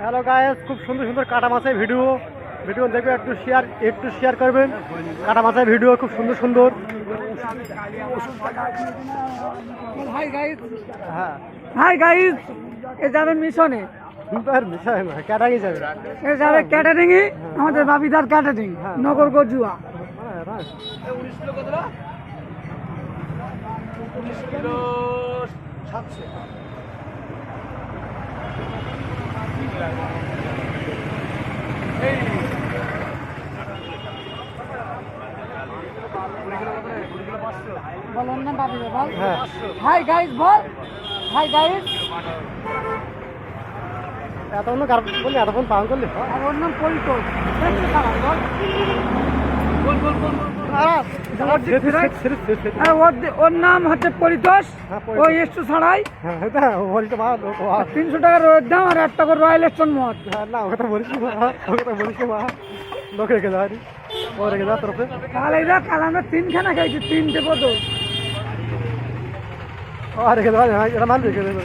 Hello guys, খুব সুন্দর সুন্দর কাটা মাছের ভিডিও দেখবে, একটু শেয়ার করবেন। কাটা মাছের ভিডিও খুব সুন্দর সুন্দর। হাই গাইস, এ যাবেন মিশনে, ক্যাটারিং যাবে, এ যাবে ক্যাটারিং এ, আমাদের বাবিদার ক্যাটারিং, নগর গজুয়া। বলেন না বাবিদা, বল হাই গাইস, বল হাই গাইস। এতক্ষণ পালন করলি, আর ওর নাম পরিতোষ। ওর নাম হচ্ছে পরিতোষ। ওই একটু ছাড়াই 300 টাকা রোয়ের দাম আর 1 টাকা রয়্যাল স্টোন মদ। না, ওকে তো বলিস মা, লোক রেখে যাওয়ার ও রেখে যাওয়ার তরফে। তাহলে এই দেখ, কাল আমরা 3 খানা খাইছি, 3টে বোতল। রেখে দেওয়া, এটা মান রেখে দেবে।